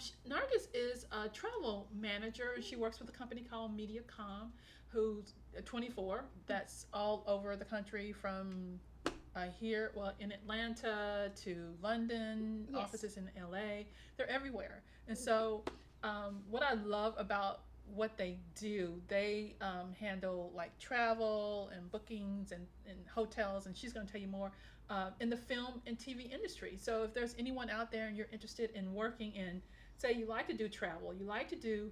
Nargis is a travel manager. She works with a company called MediaCom, who's 24. That's all over the country from here, well, in Atlanta to London, Yes. offices in LA. They're everywhere. And so, what I love about what they do, they handle like travel and bookings and hotels, and she's going to tell you more in the film and TV industry. So, if there's anyone out there and you're interested in working in, say, you like to do travel, you like to do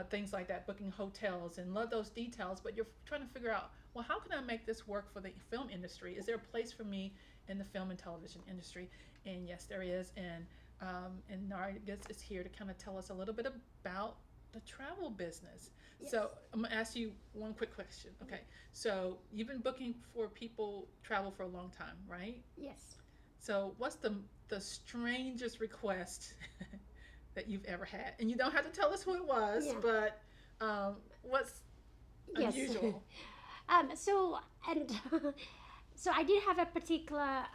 things like that, booking hotels and love those details, but you're trying to figure out, well, how can I make this work for the film industry? Is there a place for me in the film and television industry? And yes, there is. And Nargis is here to kind of tell us a little bit about the travel business. Yes. So I'm gonna ask you one quick question. Okay, so you've been booking for people travel for a long time, right? Yes. So what's the strangest request that you've ever had? And you don't have to tell us who it was, Yeah. but what's Yes. unusual? So and so I did have a particular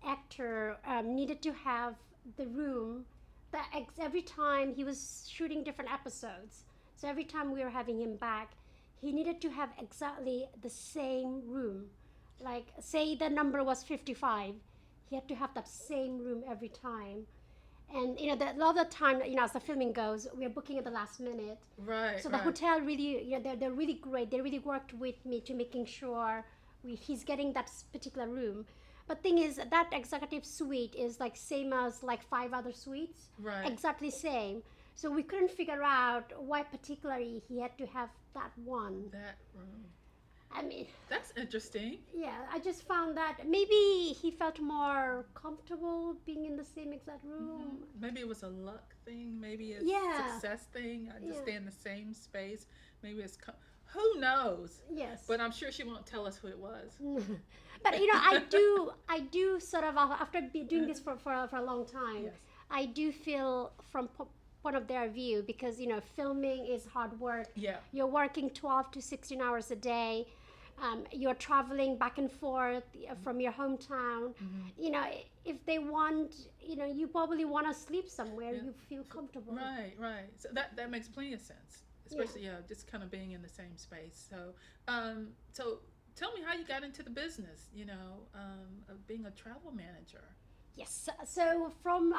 actor needed to have the room that every time he was shooting different episodes. So every time we were having him back, he needed to have exactly the same room. Like say the number was 55, he had to have that same room every time. And a lot of the time, as the filming goes, we are booking at the last minute. Right, So the right. hotel really, they're really great. They really worked with me to making sure he's getting that particular room. But thing is, that executive suite is like same as like five other suites, Right. exactly same. So we couldn't figure out why particularly he had to have that one. That room. I mean, That's interesting. yeah, I just found that maybe he felt more comfortable being in the same exact room. Maybe it was a luck thing. Maybe a Yeah, success thing. I just yeah, stay in the same space. Maybe it's who knows. yes. But I'm sure she won't tell us who it was. But I do sort of after doing this for a long time, Yes. I do feel from point of their view because filming is hard work. Yeah. You're working 12 to 16 hours a day. You're traveling back and forth from your hometown. If they want, you probably want to sleep somewhere. Yeah. You feel comfortable. Right, right. So that makes plenty of sense. Especially just kind of being in the same space. So tell me how you got into the business. Of being a travel manager. Yes. So from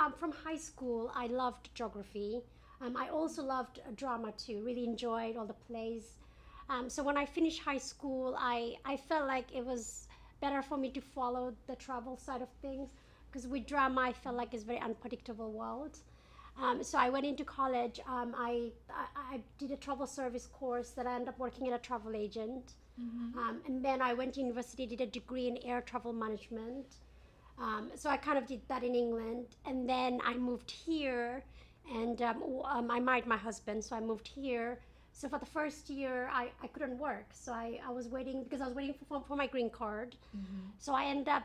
high school, I loved geography. I also loved drama too. Really enjoyed all the plays. So when I finished high school, I felt like it was better for me to follow the travel side of things because with drama, I felt like it's very unpredictable world. So I went into college. I did a travel service course that I ended up working at a travel agent. And then I went to university, did a degree in air travel management. So I kind of did that in England, and then I moved here, and I married my husband, so I moved here. So for the first year, I couldn't work, so I was waiting because I was waiting for my green card. So I ended up,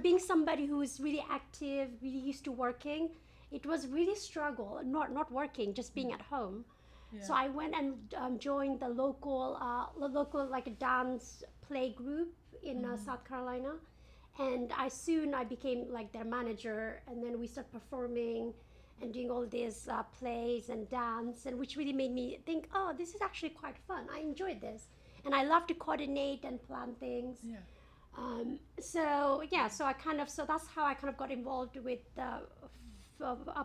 being somebody who is really active, really used to working. It was really struggle, not working, just being at home. Yeah. So I went and joined the local like a dance play group in South Carolina, and I became like their manager, and then we started performing and doing all these plays and dance, and which really made me think, oh, this is actually quite fun. I enjoyed this, and I love to coordinate and plan things. Yeah. So yeah, so that's how I kind of got involved with the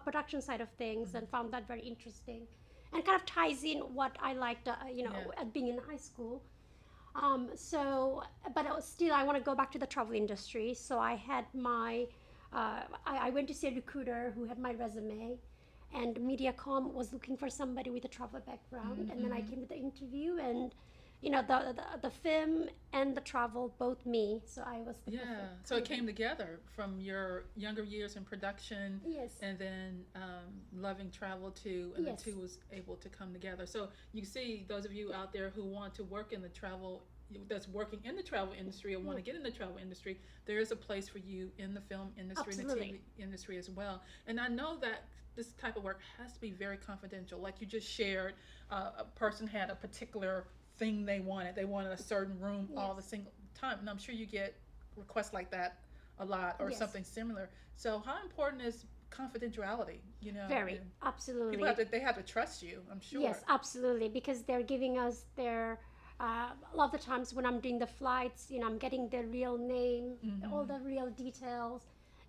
production side of things and found that very interesting, and kind of ties in what I liked, Yeah. at being in high school. But still, I want to go back to the travel industry. So I had I went to see a recruiter who had my resume, and MediaCom was looking for somebody with a travel background. And then I came to the interview, and the film and the travel, both me. So I was the Yeah. perfect So it came candidate. together from your younger years in production, Yes. and then loving travel too, and the Yes. two was able to come together. So you see, those of you out there who want to work in the travel, that's working in the travel industry or want to get in the travel industry, there is a place for you in the film industry and the Absolutely. TV industry as well. And I know that this type of work has to be very confidential. Like you just shared, a person had a particular thing they wanted. They wanted a certain room all Yes. the single time, and I'm sure you get requests like that a lot or Yes. something similar. So how important is confidentiality, Very, and people absolutely. they have to trust you, I'm sure. Yes, absolutely, because they're giving us their. A lot of the times when I'm doing the flights, I'm getting the real name, all Hmm. the real details.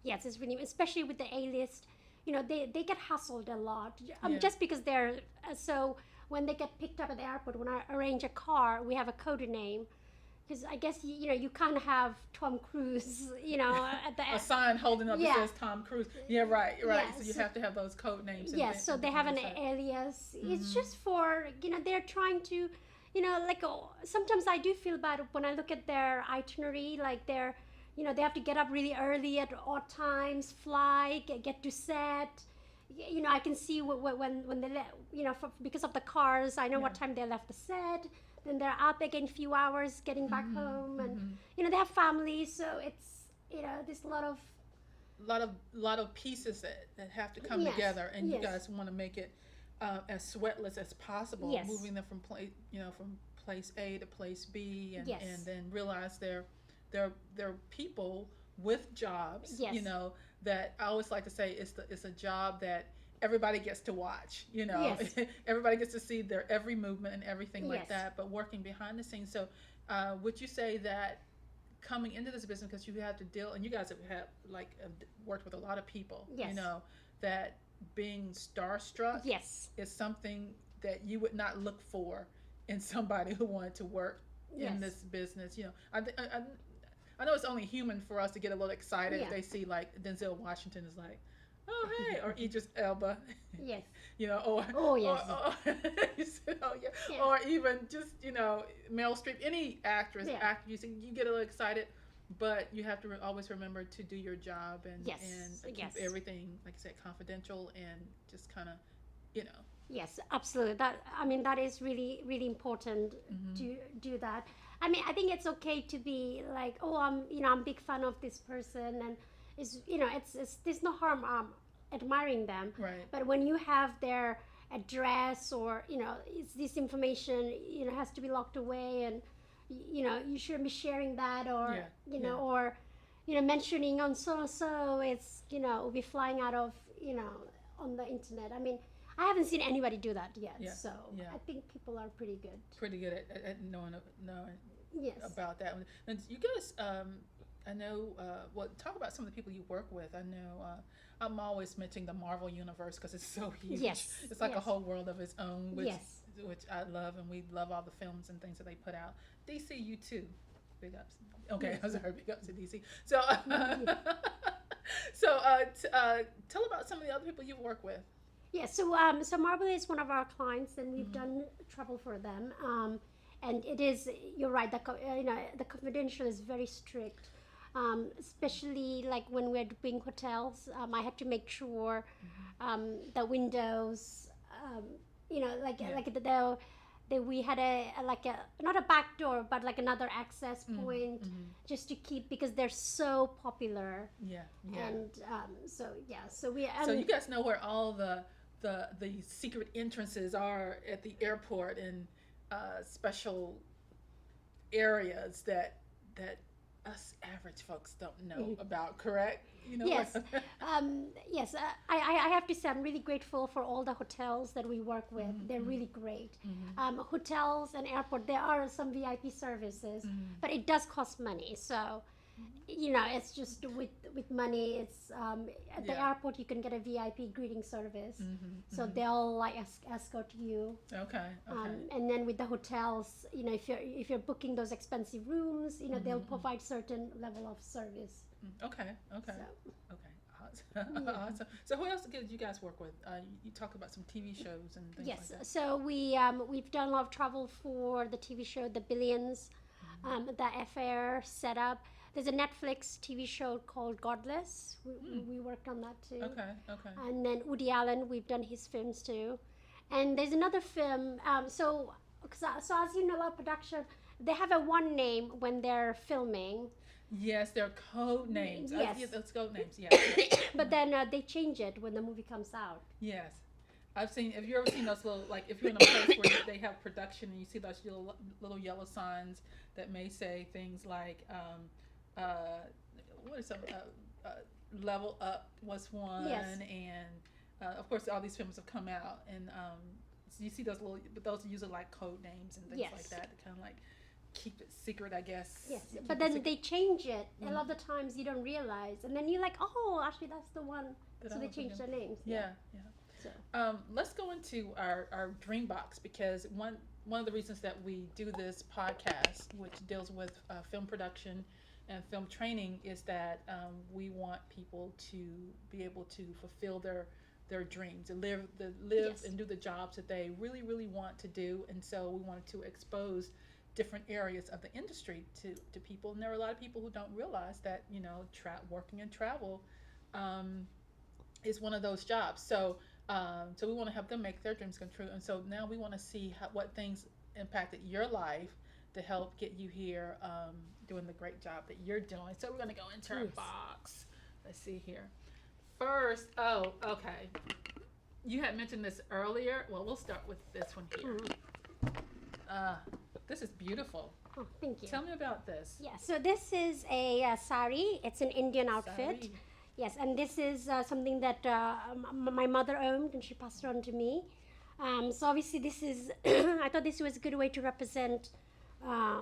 Yes, it's really, especially with the A list. They get hassled a lot, Yeah. just because they're so. When they get picked up at the airport, when I arrange a car, we have a code name, because I guess you can't have Tom Cruise, at the A sign holding up that yeah. says Tom Cruise. Yeah, right, right. So you Yes, have to have those code names yes. So and they different have things an like that. alias. It's Hmm. just for they're trying to, like, sometimes I do feel bad when I look at their itinerary, like they have to get up really early at odd times, fly, get to set. I can see when they because of the cars, I know Yeah. what time they left the set. Then they're up again a few hours getting back Hmm. home, and Hmm. they have families, so it's there's a lot of Lot of pieces that have to come yes, together, and you yes, guys want to make it as sweatless as possible, yes, moving them from place A to place B, and yes, then realize they're people with jobs, yes, that I always like to say it's a job that everybody gets to watch, yes, everybody gets to see their every movement and everything like yes, that, but working behind the scenes. So, would you say that coming into this business, because you have to deal, and you guys have like worked with a lot of people, yes, that being starstruck yes, is something that you would not look for in somebody who wanted to work in yes, this business. I know it's only human for us to get a little excited if yeah, they see like Denzel Washington is like, oh hey, or Idris Elba, yes, you know, or oh or, yes, yeah, yeah, or even just Meryl Streep, any actress, yeah, actor, you get a little excited, but you have to always remember to do your job and yes, keep yes, everything, like I said, confidential, and just kind of, you know. yes, absolutely. That, I mean, that is really really important Hmm. to do that. I mean, I think it's okay to be like, oh, I'm big fan of this person, and it's there's no harm admiring them, Right. but when you have their address, or it's this information, has to be locked away, and you shouldn't be sharing that, or Yeah. Yeah. mentioning on so and so, it's will be flying out of on the internet. I mean, I haven't seen anybody do that yet, Yeah. so Yeah. I think people are pretty good. Pretty good at knowing Yes, about that. And you guys, I know. Well, talk about some of the people you work with. I know. I'm always mentioning the Marvel universe because it's so huge. yes, It's like a yes, whole world of its own, yes. which I love, and we love all the films and things that they put out. DC, you too. Big ups. Okay, I'm sorry. Big ups to DC. So, tell about some of the other people you work with. Yeah, so Marble is one of our clients, and we've Hmm. done travel for them. And it is, you're right, the confidential is very strict, especially like when we're doing hotels. I had to make sure the windows, Yeah. like we had like a not a back door, but like another access point, Mm-hmm. just to keep, because they're so popular. Yeah. Yeah. And so yeah, so we So you guys know where all the secret entrances are at the airport, and special areas that us average folks don't know about, correct? yes, yes. I have to say I'm really grateful for all the hotels that we work with. They're Mm-hmm. really great. Mm-hmm. Hotels and airport, there are some VIP services, Mm-hmm. but it does cost money. So it's just with money. It's at the Yeah. airport you can get a VIP greeting service, Mm-hmm. so Mm-hmm. they'll like escort you. Okay. Okay. And then with the hotels, if you're booking those expensive rooms, they'll Mm-hmm. provide certain level of service. Okay. Okay. So Okay. Awesome. yeah. Awesome. So who else did you guys work with? You talk about some TV shows and things like Yes, that. so we've done a lot of travel for the TV show The Billions, the FAir setup. There's a Netflix TV show called Godless. We worked on that too. Okay. Okay. And then Woody Allen, we've done his films too. And there's another film. So as you know, a lot of production, they have a one name when they're filming, Yes, they're code names. yes, Yeah, those code names. Yeah. but then they change it when the movie comes out. Yes. I've seen. Have you ever seen those little, like, if you're in a place where they have production and you see those little yellow signs that may say things like, uh, what is some, Level Up was one, Yes. and of course all these films have come out, and so you see those little, but those are usually like code names and things like Yes. that to kind of like keep it secret, I guess. Yes, Keep but it then secret they change it. A Mhm. lot of the times you don't realize, and then you're like, oh, actually that's the one. that So I they was change thinking. their names. Yeah, yeah. So Let's go into our dream box, because one of the reasons that we do this podcast, which deals with film production and film training, is that we want people to be able to fulfill their dreams and live yes, and do the jobs that they really really want to do. And so we wanted to expose different areas of the industry to people. And there are a lot of people who don't realize that, working in travel um, is one of those jobs. So we want to help them make their dreams come true. And so now we want to see what things impacted your life to help get you here, doing the great job that you're doing. So we're going to go into our yes. box. Let's see here. First, oh, okay. You had mentioned this earlier. Well, we'll start with this one here. Uh, this is beautiful. Oh, thank you. Tell me about this. Yeah, so this is a sari. It's an Indian outfit. Sari. Yes, and this is something that my mother owned, and she passed it on to me. So obviously, this is. I thought this was a good way to represent uh,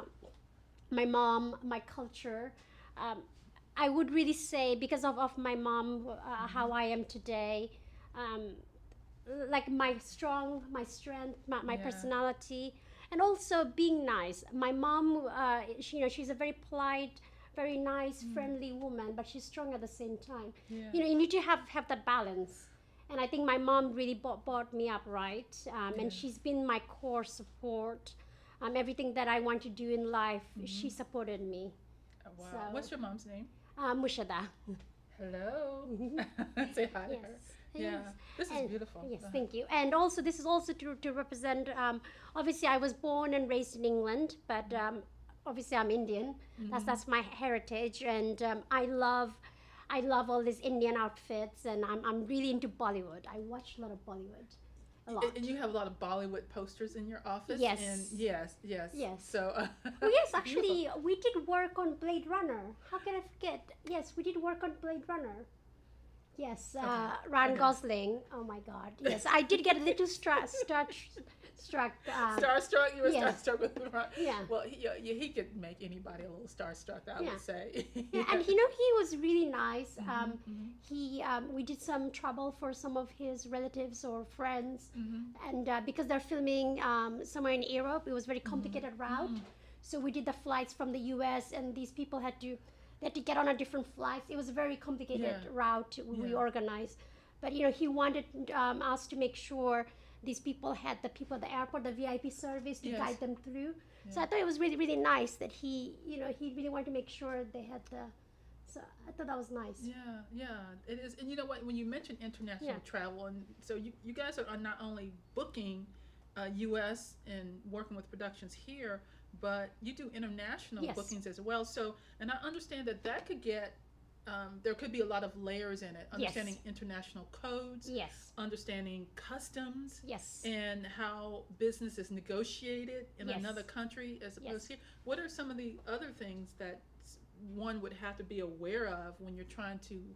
my mom, my culture. Um, I would really say, because of my mom, how I am today, um, like my strength, my Yeah. personality, and also being nice. My mom, she's a very polite, very nice, friendly woman, but she's strong at the same time. Yeah. You need to have that balance. And I think my mom really brought me up right, and she's been my core support. Everything that I want to do in life, she supported me. Oh, wow. So- What's your mom's name? Mushada. Hello. Say hi to her. Yeah. Yes. This is And- beautiful. Yes, Go ahead. thank you. And also, this is also to represent. Obviously, I was born and raised in England, but obviously, I'm Indian. That's my heritage, and I love all these Indian outfits, and I'm really into Bollywood. I watch a lot of Bollywood, a lot. And you have a lot of Bollywood posters in your office. Yes. And yes. Yes. So. Oh yes, actually, we did work on Blade Runner. How can I forget? Yes, we did work on Blade Runner. Yes, Ryan Okay. Gosling. Oh my God. Yes, I did get a little struck. Starstruck, you were yeah. starstruck with him, right? Yeah. Well, he could make anybody a little starstruck, I Yeah. would say. Yeah, and he was really nice. We did some trouble for some of his relatives or friends, and because they're filming somewhere in Europe, it was very complicated route. So we did the flights from the U.S. and these people had to get on a different flights. It was a very complicated Yeah. route we Yeah. organized, but he wanted us to make sure these people had the people at the airport, the VIP service to Yes. guide them through. So Yeah. I thought it was really, really nice that he really wanted to make sure they had the. So I thought that was nice. Yeah, it is. And you know what? When you mention international Yeah. travel, and so you guys are not only booking U.S. and working with productions here, but you do international Yes. bookings as well. So, and I understand that could get, there could be a lot of layers in it. Understanding international codes, Yes. understanding customs, Yes. and how business is negotiated in Yes. another country as opposed here. What are some of the other things that one would have to be aware of when you're trying to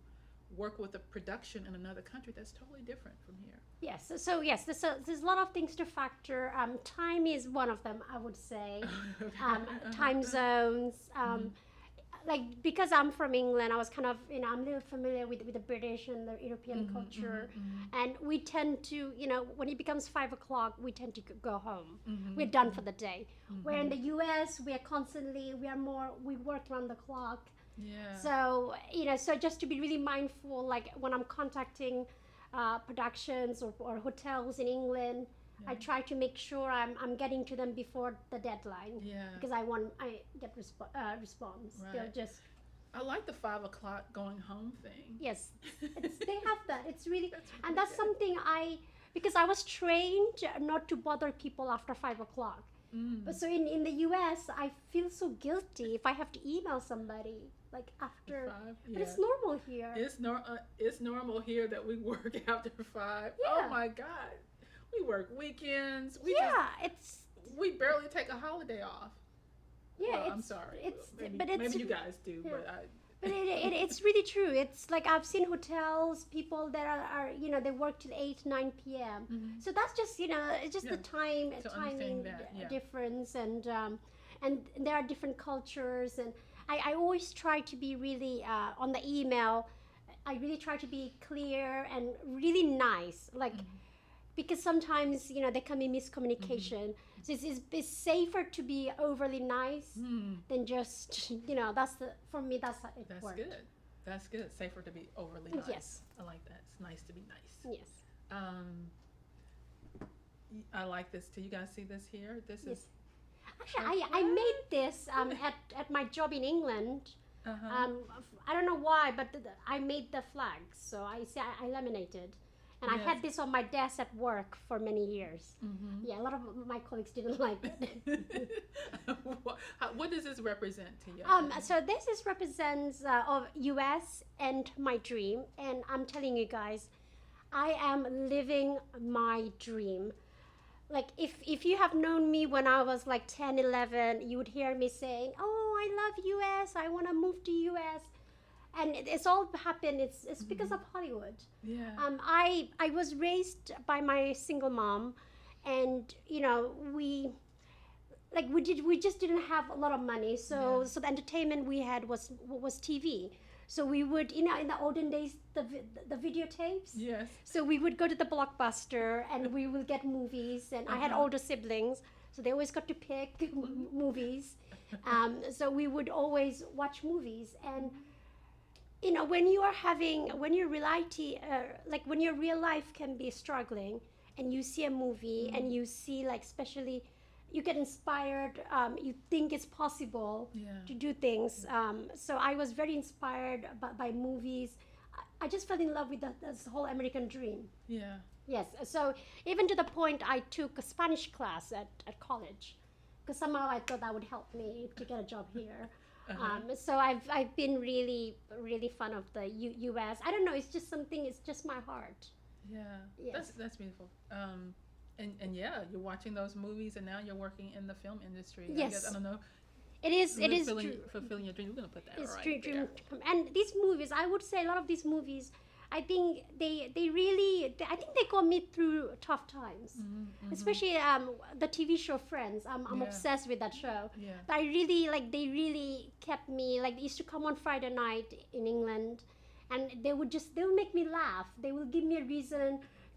work with a production in another country that's totally different from here? Yes. So yes, there's a lot of things to factor. Time is one of them, I would say. Time zones. Like because I'm from England, I was kind of I'm a little familiar with the British and the European culture, and we tend to when it becomes 5 o'clock, we tend to go home. We're done for the day. Where in the U.S. we work around the clock. Yeah. So so just to be really mindful, like when I'm contacting productions or hotels in England, I try to make sure I'm getting to them before the deadline. Yeah. Because I get response. Right. They'll just I like the 5 o'clock going home thing. yes, they have that. It's really That's really and that's good. something because I was trained not to bother people after 5 o'clock. But so in the U.S., I feel so guilty if I have to email somebody like after. 5? But it's normal here. It's normal here that we work after 5. Yeah. Oh my God. We work weekends. We barely take a holiday off. Yeah, Well, it's, I'm sorry. It's Maybe, but it's maybe you guys do, yeah. but But it's really true. It's like I've seen hotels, people that are they work till 8, 9 p.m. Mhm. So that's just, it's just Yeah. the So timing understanding that, yeah. difference, and there are different cultures. And I always try to be really, on the email, I really try to be clear and really nice. Like, Mhm. because sometimes there can be miscommunication, so it's safer to be overly nice Mhm. than just that's the for me that's how it That's worked. good. That's good. Safer to be overly nice. Yes. I like that. It's nice to be nice. Yes. Um, I like this too. You guys see this here? This Yes. is. Actually, I made this at my job in England. Uh-huh. I don't know why, but I made the flags. So I laminated, and I Yes. had this on my desk at work for many years. Mm-hmm. Yeah, a lot of my colleagues didn't like it. What does this represent to you? So this represents of U.S. and my dream, and I'm telling you guys, I am living my dream. Like, if you have known me when I was like 10, 11, you would hear me saying, "Oh, I love U.S. I want to move to U.S." And it's all happened. It's because of Hollywood. Yeah. I was raised by my single mom, and we just didn't have a lot of money, so Yeah. so the entertainment we had was TV. So we would, in the olden days, the videotapes. Yes. So we would go to the Blockbuster and we will get movies. And I had Uh-huh. older siblings, so they always got to pick movies. So we would always watch movies. And when your reality, like when your real life can be struggling, and you see a movie and you see, like, especially, you get inspired. You think it's possible Yeah. to do things. So I was very inspired by movies. I just fell in love with this whole American dream. Yeah. Yes. So even to the point I took a Spanish class at college, because somehow I thought that would help me to get a job here. Uh-huh. So I've been really, really fond of the U.S. I don't know. It's just something. It's just my heart. Yeah. Yes. That's beautiful. And yeah, you're watching those movies, and now you're working in the film industry. I Yes. guess, I don't know. It is Fulfilling your dream. We're gonna put that it's right dream there. to come. And these movies, I would say, a lot of these movies, I think they really, I think they got me through tough times. Mm-hmm. Especially the TV show Friends. I'm Yeah. obsessed with that show. Yeah. But I really, like, they really kept me, like, they used to come on Friday night in England, and they would make me laugh. They will give me a reason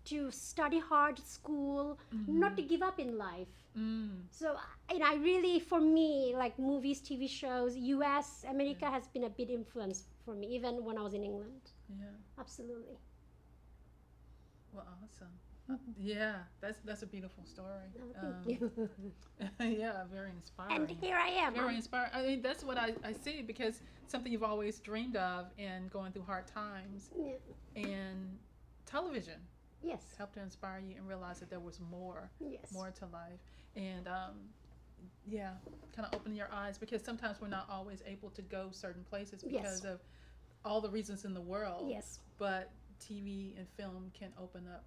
to study hard at school, not to give up in life. Mm. So, I really, for me, like, movies, TV shows, US, America has been a big influence for me, even when I was in England. Yeah. Absolutely. Well, awesome. Yeah, that's a beautiful story. Oh, thank you. Yeah, very inspiring. And here I am. Very inspiring. I mean, that's what I see, because something you've always dreamed of, and going through hard times, Yeah. and television Yes. helped to inspire you and realize that there was more Yes. to life. And yeah, kind of opening your eyes, because sometimes we're not always able to go certain places because of all the reasons in the world. Yes. But TV and film can open up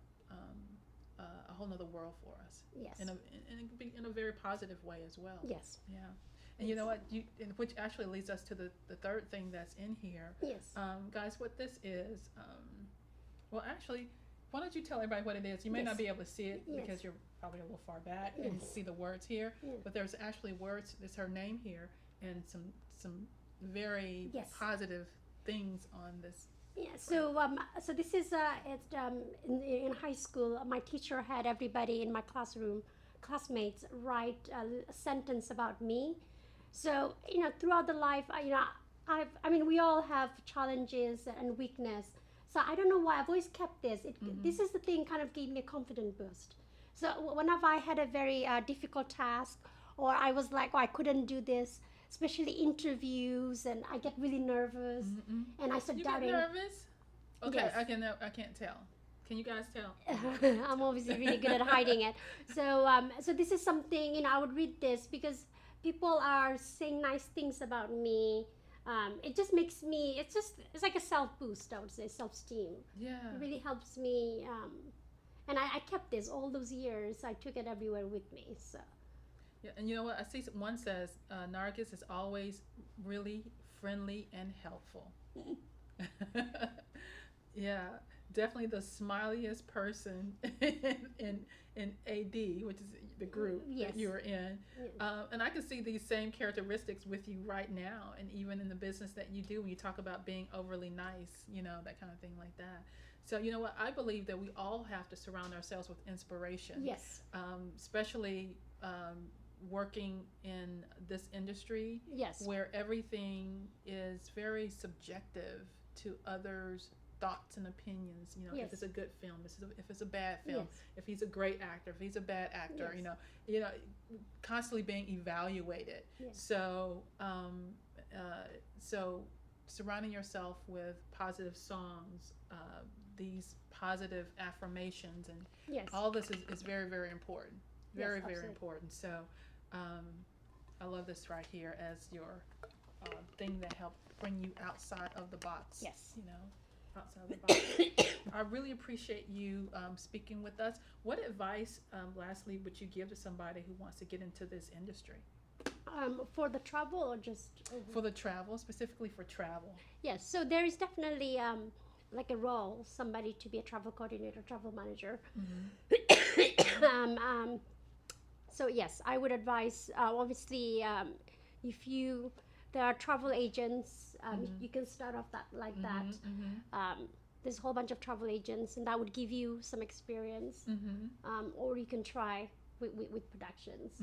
a whole nother world for us, Yes. and it can be in a very positive way as well. Yes. Yeah. And you know what? Which actually leads us to the third thing that's in here. Yes. Guys, what this is, well, actually, why don't you tell everybody what it is? You may Yes. not be able to see it Yes. because you're probably a little far back and Yes. see the words here, Yeah. but there's actually words, there's her name here, and some very Yes. positive things on this. Yeah. So this is in high school. My teacher had everybody in my classmates, write a sentence about me. So throughout the life, I mean, we all have challenges and weakness. So I don't know why I've always kept this. This is the thing, kind of gave me a confident boost. So whenever I had a very difficult task, or I was like, oh, I couldn't do this, especially interviews, and I get really nervous, and I start You doubting. get nervous? Okay, Yes. I can't tell. Can you guys tell? I'm obviously really good at hiding it. So this is something, I would read this because people are saying nice things about me. It just makes me, it's like a self boost, I would say, self esteem. Yeah. It really helps me. And I kept this all those years. I took it everywhere with me. So Yeah, and you know what? I see one says, Nargis is always really friendly and helpful. Yeah, definitely the smiliest person in AD, which is the group Yes. that you're in. Yes. And I can see these same characteristics with you right now, and even in the business that you do when you talk about being overly nice, that kind of thing like that. So, you know what? I believe that we all have to surround ourselves with inspiration, Yes. especially working in this industry Yes. where everything is very subjective to others' thoughts and opinions. Yes. If it's a good film, if it's a bad film, Yes. if he's a great actor, if he's a bad actor, Yes. constantly being evaluated. Yes. So surrounding yourself with positive songs, these positive affirmations, and Yes. all this is very, very important. Very, Yes, very absolutely. important. So I love this right here as your thing that helped bring you outside of the box. Yes. Outside of the box. I really appreciate you speaking with us. What advice, lastly, would you give to somebody who wants to get into this industry? For the travel or just For the travel, specifically for travel. yes, so there is definitely like a role, somebody to be a travel coordinator, travel manager. Mm-hmm. So yes, I would advise. Obviously, if you there are travel agents, you can start off that like that. There's a whole bunch of travel agents, and that would give you some experience. Or you can try with productions.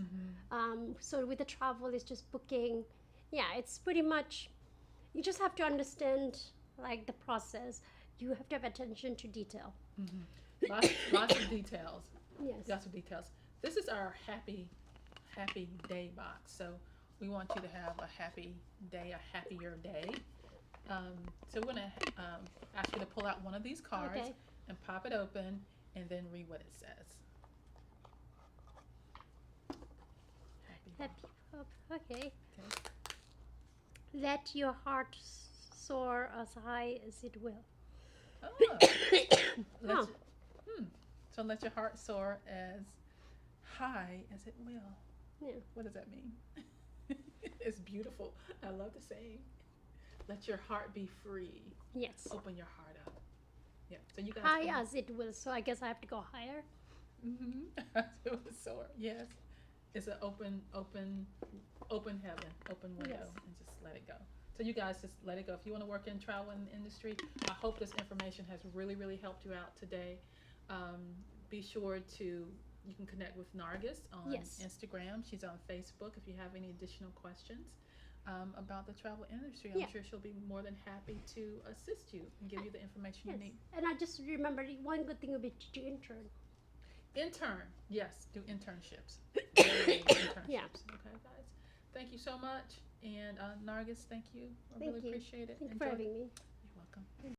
So with the travel, it's just booking. Yeah, it's pretty much. You just have to understand like the process. You have to have attention to detail. Lots of details. Yes. Lots of details. This is our happy day box. So we want you to have a happy day, a happier day. So we're gonna ask you to pull out one of these cards Okay. and pop it open, and then read what it says. Happy. Okay. Okay. Let your heart soar as high as it will. Oh. Oh. So let your heart soar as high as it will. Yeah. What does that mean? It's beautiful. I love the saying. Let your heart be free. Yes. Open your heart up. Yeah. So you guys. High as it will. So I guess I have to go higher. It was soar. Yes. It's an open heaven, open window, Yes. and just let it go. So you guys just let it go. If you want to work in travel in the industry, I hope this information has really, really helped you out today. Be sure you can connect with Nargis on Yes. Instagram. She's on Facebook if you have any additional questions about the travel industry. Yeah. I'm sure she'll be more than happy to assist you and give you the information Yes. you need. And I just remembered one good thing would be to intern. Intern, yes, do internships. Internships. Yeah. Okay, guys. Thank you so much. And Nargis, thank you. I Thank really you. appreciate it. Thank you for Enjoyed having me. You're welcome.